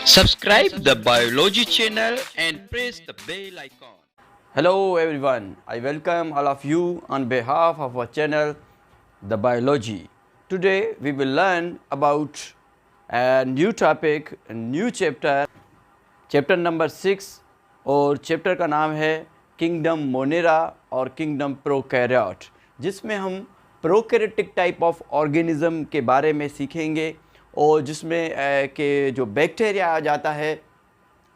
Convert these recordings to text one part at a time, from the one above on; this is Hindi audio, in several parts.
Subscribe the Biology channel and press the bell icon. Hello everyone, I welcome all of you on behalf of our channel The Biology. Today we will learn about a new topic, a new chapter number 6 और चैप्टर का नाम है किंगडम मोनेरा और किंगडम प्रोकैरियोट, जिसमें हम प्रोकैरियोटिक टाइप ऑफ ऑर्गेनिज्म के बारे में सीखेंगे और जिसमें के जो बैक्टीरिया आ जाता है।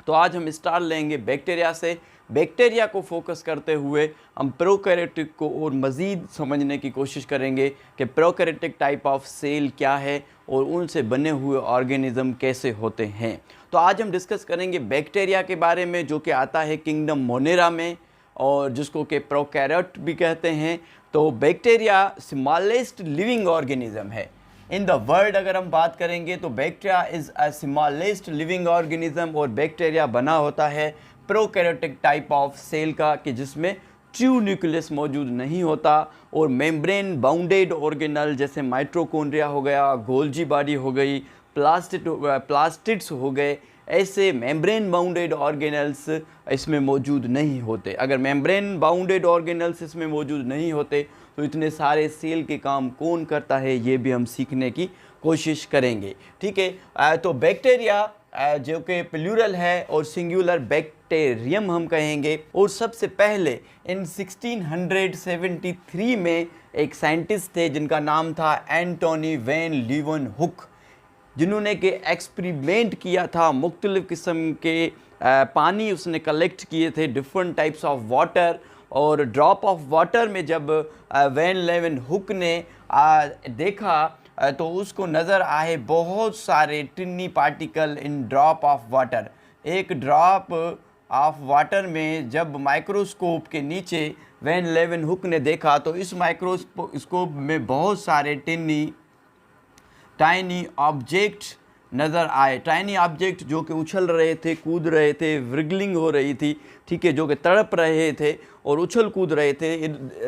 तो आज हम स्टार्ट लेंगे बैक्टीरिया से। बैक्टीरिया को फोकस करते हुए हम प्रोकैरियोटिक को और मज़ीद समझने की कोशिश करेंगे कि प्रोकैरियोटिक टाइप ऑफ सेल क्या है और उनसे बने हुए ऑर्गेनिज़म कैसे होते हैं। तो आज हम डिस्कस करेंगे बैक्टीरिया के बारे में, जो कि आता है किंगडम मोनेरा में और जिसको कि प्रोकैरियोट भी कहते हैं। तो बैक्टीरिया स्मॉलेस्ट लिविंग ऑर्गेनिज़म है इन द वर्ल्ड। अगर हम बात करेंगे तो bacteria is a smallest living organism और बैक्टीरिया बना होता है प्रोकैरियोटिक टाइप ऑफ सेल का, कि जिसमें ट्रू न्यूक्लियस मौजूद नहीं होता और मेम्ब्रेन बाउंडेड ऑर्गेनल जैसे माइटोकॉन्ड्रिया हो गया, गोल्जी बॉडी हो गई, प्लास्टिड्स हो गए, ऐसे मेम्ब्रेन बाउंडेड ऑर्गेनल्स इसमें मौजूद नहीं होते। अगर मेम्ब्रेन बाउंडेड ऑर्गेनल्स इसमें मौजूद नहीं होते तो इतने सारे सेल के काम कौन करता है, ये भी हम सीखने की कोशिश करेंगे। ठीक है, तो बैक्टीरिया जो कि प्लूरल है और सिंगुलर बैक्टीरियम हम कहेंगे। और सबसे पहले इन 1673 में एक साइंटिस्ट थे जिनका नाम था एंटोनी वैन लीeuwenhoek, जिन्होंने के एक्सपेरिमेंट किया था। मुख्तलिफ़ किस्म के पानी उसने कलेक्ट किए थे, डिफरेंट टाइप्स ऑफ वाटर, और ड्रॉप ऑफ वाटर में जब वैन लीeuwenhoek ने देखा तो उसको नज़र आए बहुत सारे टिनी particle in drop of water. एक ड्रॉप ऑफ वाटर में जब माइक्रोस्कोप के नीचे वैन लीeuwenhoek ने देखा तो इस माइक्रोस्कोप में बहुत सारे टाइनी ऑब्जेक्ट नज़र आए। टाइनी ऑब्जेक्ट जो कि उछल रहे थे, कूद रहे थे, विग्लिंग हो रही थी, ठीक है, जो कि तड़प रहे थे और उछल कूद रहे थे।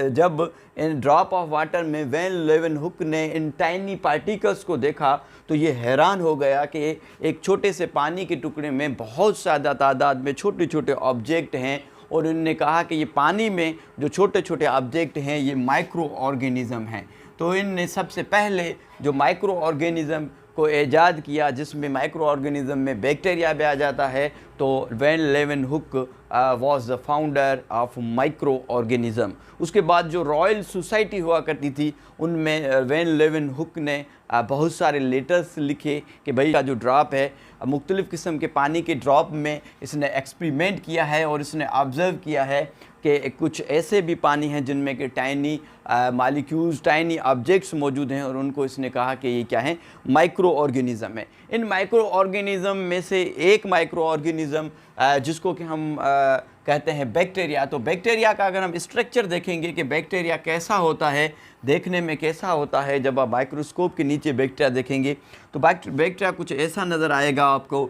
जब इन ड्रॉप ऑफ वाटर में वैन लीeuwenhoek ने इन टाइनी पार्टिकल्स को देखा तो ये हैरान हो गया कि एक छोटे से पानी के टुकड़े में बहुत ज़्यादा तादाद में छोटे छोटे ऑब्जेक्ट हैं। और उन्होंने कहा कि ये पानी में जो छोटे छोटे ऑब्जेक्ट हैं ये माइक्रो ऑर्गेनिज़म हैं। तो इनने सबसे पहले जो माइक्रो ऑर्गेनिज़म को ईजाद किया, जिसमें माइक्रो ऑर्गेनिज़म में बैक्टीरिया भी आ जाता है। तो van Leeuwenhoek was the founder of microorganism. उसके बाद जो रॉयल सोसाइटी हुआ करती थी उनमें वैन लीeuwenhoek ने बहुत सारे लेटर्स लिखे कि भाई का जो ड्रॉप है, मुख्तलिफ़ किस्म के पानी के ड्रॉप में इसने एक्सपेरिमेंट किया है और इसने ऑब्ज़र्व किया है कि कुछ ऐसे भी पानी हैं जिनमें कि टाइनी मॉलिक्यूल्स, टाइनी ऑब्जेक्ट्स मौजूद हैं, और उनको इसने कहा कि ये क्या है, माइक्रो ऑर्गेनिज़म है। इन माइक्रो ऑर्गेनिज़म में से एक माइक्रो ऑर्गेनिज़म जिसको कि हम कहते हैं बैक्टीरिया। तो बैक्टीरिया का अगर हम स्ट्रक्चर देखेंगे कि बैक्टीरिया कैसा होता है, देखने में कैसा होता है, जब आप माइक्रोस्कोप के नीचे बैक्टीरिया देखेंगे तो बैक्टीरिया कुछ ऐसा नज़र आएगा आपको।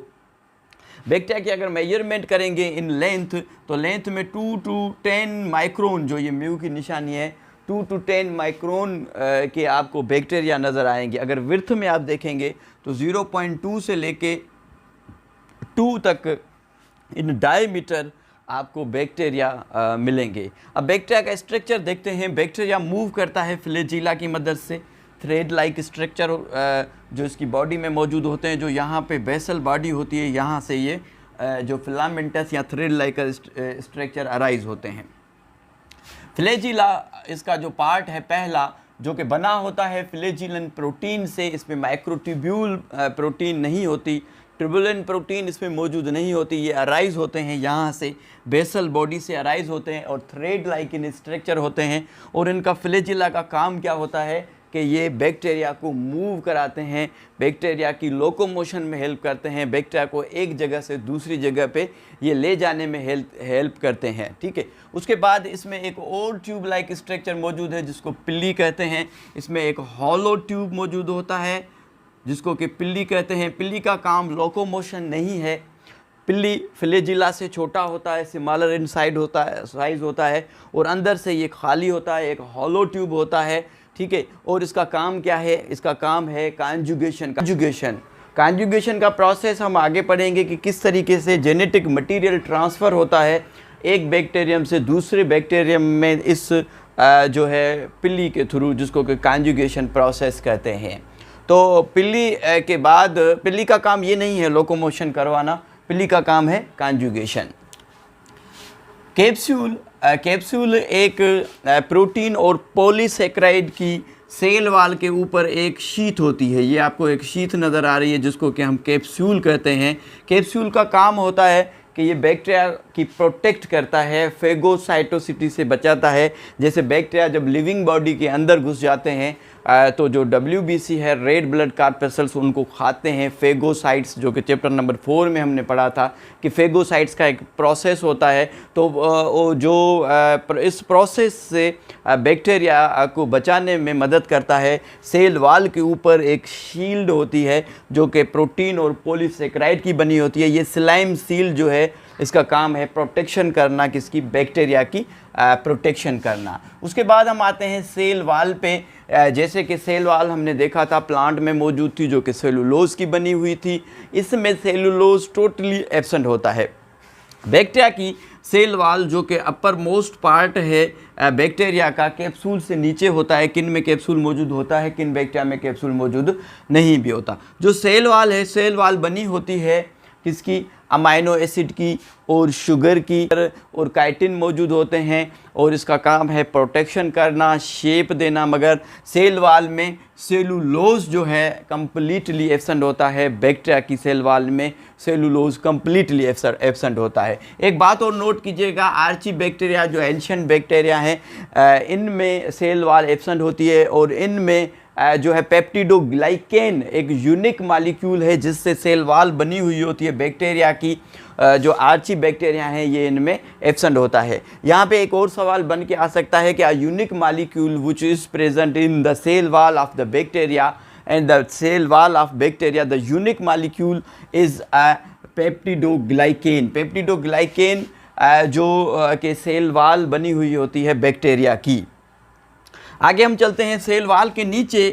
बैक्टीरिया की अगर मेजरमेंट करेंगे इन लेंथ, तो लेंथ में 2 to 10 माइक्रोन, जो ये म्यू की निशानी है, 2 to 10 माइक्रोन के आपको बैक्टीरिया नज़र आएंगे। अगर विड्थ में आप देखेंगे तो 0.2 से लेके 2 तक इन डायमीटर आपको बैक्टीरिया मिलेंगे। अब बैक्टीरिया का स्ट्रक्चर देखते हैं। बैक्टीरिया मूव करता है फ्लैजिला की मदद से, थ्रेड लाइक स्ट्रक्चर जो इसकी बॉडी में मौजूद होते हैं। जो यहाँ पे बेसल बॉडी होती है, यहाँ से ये जो फिलामेंटस या थ्रेड लाइक स्ट्रक्चर अराइज होते हैं। फ्लैजिला इसका जो पार्ट है पहला, जो कि बना होता है फ्लैजिलन प्रोटीन से। इसमें माइक्रोट्यूब्यूल प्रोटीन नहीं होती, ट्यूबुलेंट प्रोटीन इसमें मौजूद नहीं होती। ये अराइज होते हैं यहाँ से, बेसल बॉडी से अराइज होते हैं और थ्रेड लाइक इन स्ट्रक्चर होते हैं। और इनका फ्लैजिला का काम क्या होता है कि ये बैक्टीरिया को मूव कराते हैं, बैक्टीरिया की लोकोमोशन में हेल्प करते हैं, बैक्टीरिया को एक जगह से दूसरी जगह पे ये ले जाने में हेल्प करते हैं। ठीक है, उसके बाद इसमें एक और ट्यूब लाइक स्ट्रक्चर मौजूद है जिसको पिल्ली कहते हैं। इसमें एक हॉलो ट्यूब मौजूद होता है जिसको कि पिल्ली कहते हैं। पिल्ली का काम लोकोमोशन नहीं है। पिल्ली फ्लैजिला से छोटा होता है, स्मॉलर इन साइज होता है और अंदर से ये खाली होता है, एक हॉलो ट्यूब होता है। ठीक है, और इसका काम क्या है? इसका काम है कॉन्जुगेशन। कॉन्जुगेशन का प्रोसेस हम आगे पढ़ेंगे कि किस तरीके से जेनेटिक मटेरियल ट्रांसफ़र होता है एक बैक्टीरियम से दूसरे बैक्टीरियम में, इस जो है पिल्ली के थ्रू, जिसको कि कॉन्जुगेशन प्रोसेस कहते हैं। तो पिल्ली के बाद, पिल्ली का काम ये नहीं है लोकोमोशन करवाना, पिल्ली का काम है कॉन्जुगेशन। कैप्सूल एक प्रोटीन और पॉलीसेकेराइड की सेल वाल के ऊपर एक शीट होती है। ये आपको एक शीट नज़र आ रही है जिसको कि हम कैप्सूल कहते हैं। कैप्सूल का काम होता है कि ये बैक्टीरिया की प्रोटेक्ट करता है, फेगोसाइटोसिटी से बचाता है। जैसे बैक्टीरिया जब लिविंग बॉडी के अंदर घुस जाते हैं तो जो WBC है, रेड ब्लड कार्पेसल्स, उनको खाते हैं फेगोसाइट्स, जो कि चैप्टर नंबर 4 में हमने पढ़ा था कि फेगोसाइट्स का एक प्रोसेस होता है। तो जो इस प्रोसेस से बैक्टीरिया को बचाने में मदद करता है। सेल वाल के ऊपर एक शील्ड होती है जो कि प्रोटीन और पॉलीसेकेराइड की बनी होती है। ये स्लाइम सील जो है, इसका काम है प्रोटेक्शन करना, किसकी, बैक्टीरिया की प्रोटेक्शन करना। उसके बाद हम आते हैं सेल वाल पे। जैसे कि सेल वाल हमने देखा था प्लांट में मौजूद थी, जो कि सेलुलोज की बनी हुई थी। इसमें सेलुलोज टोटली एब्सेंट होता है। बैक्टीरिया की सेल वाल जो कि अपर मोस्ट पार्ट है बैक्टीरिया का, कैप्सूल से नीचे होता है। किन में कैप्सूल मौजूद होता है, किन बैक्टीरिया में कैप्सूल मौजूद नहीं भी होता। जो सेल वाल है, सेल वाल बनी होती है किसकी, अमाइनो एसिड की और शुगर की, और काइटिन मौजूद होते हैं, और इसका काम है प्रोटेक्शन करना, शेप देना। मगर सेल वाल में सेलुलोज जो है कम्प्लीटली एब्सेंट होता है। बैक्टीरिया की सेल वाल में सेलुलोज कम्प्लीटली एब्सेंट होता है। एक बात और नोट कीजिएगा, आर्ची बैक्टीरिया जो एंशिएंट बैक्टीरिया हैं, इनमें सेल वाल एब्सेंट होती है, और इनमें जो है पेप्टिडोग्लाइकेन एक यूनिक मॉलिक्यूल है जिससे सेल वाल बनी हुई होती है। बैक्टीरिया की जो आर्ची बैक्टीरिया हैं, ये इनमें एब्सेंट होता है। यहाँ पे एक और सवाल बन के आ सकता है कि unique molecule which is present in the cell wall of the bacteria and the cell wall of bacteria, the unique molecule is peptidoglycan. Peptidoglycan जो के सेल वाल बनी हुई होती है बैक्टीरिया की। आगे हम चलते हैं। सेल वाल के नीचे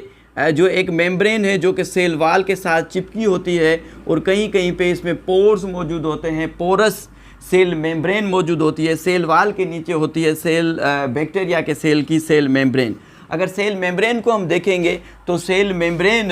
जो एक मेम्ब्रेन है जो कि सेल वाल के साथ चिपकी होती है, और कहीं कहीं पे इसमें पोर्स मौजूद होते हैं। पोरस सेल मेम्ब्रेन मौजूद होती है। सेल वाल के नीचे होती है सेल बैक्टीरिया के सेल की सेल मेम्ब्रेन। अगर सेल मेम्ब्रेन को हम देखेंगे तो सेल मेम्ब्रेन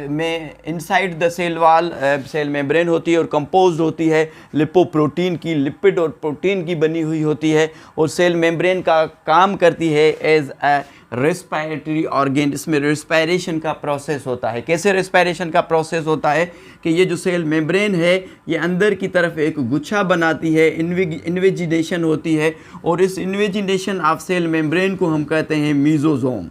में inside the cell wall cell membrane होती है और कंपोज्ड होती है लिपोप्रोटीन की, लिपिड और प्रोटीन की बनी हुई होती है। और सेल मेम्ब्रेन का काम करती है एज अ रेस्पिरेटरी ऑर्गेन। इसमें रेस्पिरेशन का प्रोसेस होता है। कैसे रेस्पिरेशन का प्रोसेस होता है कि ये जो सेल मेम्ब्रेन है, ये अंदर की तरफ एक गुच्छा बनाती है, इन्वेजिनेशन होती है, और इस इन्वेजिनेशन ऑफ सेल मेम्ब्रेन को हम कहते हैं मीजोजोम।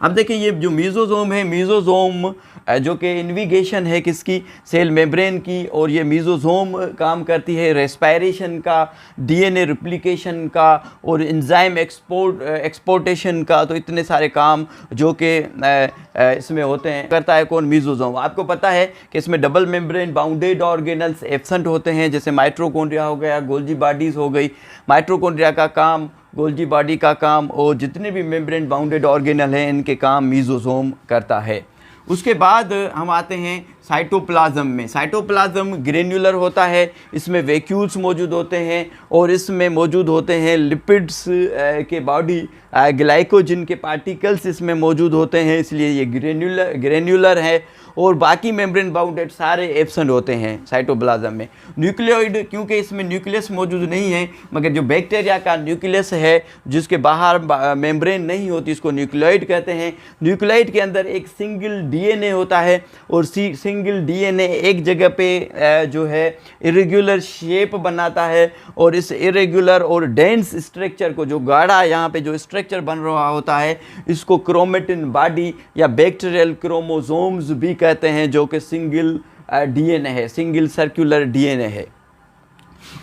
अब देखिए, ये जो मीजोजोम है, मीजोजोम जो कि इन्विगेशन है किसकी, सेल मेम्ब्रेन की, और ये मीजोजोम काम करती है रेस्पिरेशन का, DNA रिप्लिकेशन का, और एंजाइम एक्सपोर्टेशन का। तो इतने सारे काम जो कि इसमें होते हैं, करता है कौन, मीजोजोम। आपको पता है कि इसमें double membrane bounded organelles absent होते हैं, जैसे माइटोकॉन्ड्रिया हो गया, गोल्जी बॉडीज़ हो गई। माइटोकॉन्ड्रिया का काम, गोल्जी बॉडी का काम, और जितने भी मेम्ब्रेन बाउंडेड ऑर्गेनल हैं, इनके काम मीजोजोम करता है। उसके बाद हम आते हैं साइटोप्लाज्म में। साइटोप्लाज्म ग्रेन्युलर होता है, इसमें वैक्यूल्स मौजूद होते हैं, और इसमें मौजूद होते हैं लिपिड्स के बॉडी, ग्लाइकोजन के पार्टिकल्स इसमें मौजूद होते हैं, इसलिए ये ग्रेन्युलर है। और बाकी मेम्ब्रेन बाउंडेड सारे एब्सेंट होते हैं साइटोप्लाज्म में। न्यूक्लियोइड, क्योंकि इसमें न्यूक्लियस मौजूद नहीं है, मगर जो बैक्टीरिया का न्यूक्लियस है जिसके बाहर मेम्ब्रेन नहीं होती, इसको न्यूक्लियोइड कहते हैं। न्यूक्लियोइड के अंदर एक सिंगल DNA होता है, और सिंगल DNA एक जगह पे जो है इरेगुलर शेप बनाता है, और इस इरेगुलर और डेंस स्ट्रक्चर को, जो गाढ़ा यहाँ पे जो स्ट्रक्चर बन रहा होता है, इसको क्रोमेटिन बॉडी या बैक्टीरियल क्रोमोसोम्स भी कहते हैं, जो कि सिंगल DNA है, सिंगल सर्कुलर DNA है।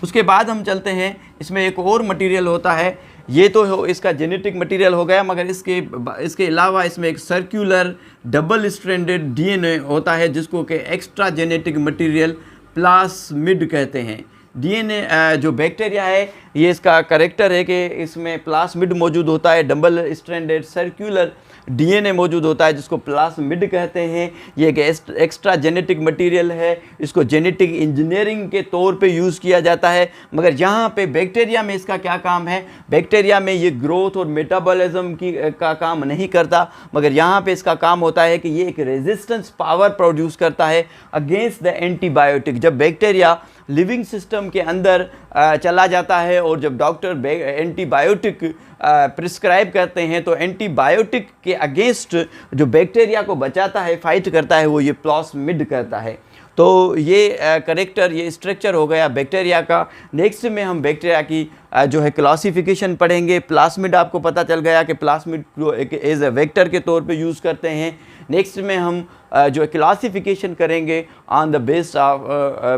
उसके बाद हम चलते हैं, इसमें एक और मटेरियल होता है। ये तो इसका जेनेटिक मटेरियल हो गया, मगर इसके अलावा इसमें एक सर्कुलर डबल स्ट्रैंडेड DNA होता है, जिसको कि एक्स्ट्रा जेनेटिक मटेरियल प्लास्मिड कहते हैं। डीएनए जो बैक्टीरिया है ये इसका करेक्टर है कि इसमें प्लास्मिड मौजूद होता है, डबल स्ट्रैंडेड सर्कुलर डीएनए मौजूद होता है जिसको प्लास्मिड कहते हैं। ये एक एक्स्ट्रा जेनेटिक मटेरियल है, इसको जेनेटिक इंजीनियरिंग के तौर पे यूज़ किया जाता है। मगर यहाँ पे बैक्टीरिया में इसका क्या काम है? बैक्टीरिया में ये ग्रोथ और मेटाबॉलिज्म का काम नहीं करता, मगर यहाँ पे इसका काम होता है कि ये एक रेजिस्टेंस पावर प्रोड्यूस करता है अगेंस्ट द एंटीबायोटिक। जब बैक्टीरिया लिविंग सिस्टम के अंदर चला जाता है और जब डॉक्टर एंटीबायोटिक प्रिस्क्राइब करते हैं तो एंटीबायोटिक के अगेंस्ट जो बैक्टीरिया को बचाता है, फाइट करता है, वो ये प्लास्मिड करता है। तो ये करेक्टर, ये स्ट्रक्चर हो गया बैक्टीरिया का। नेक्स्ट में हम बैक्टीरिया की जो है क्लासिफिकेशन पढ़ेंगे। प्लास्मिड आपको पता चल गया कि प्लास्मिड को एक एज ए वेक्टर के तौर पे यूज़ करते हैं। नेक्स्ट में हम जो है क्लासिफिकेशन करेंगे on the base of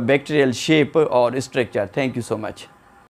bacterial shape और structure. Thank you so much.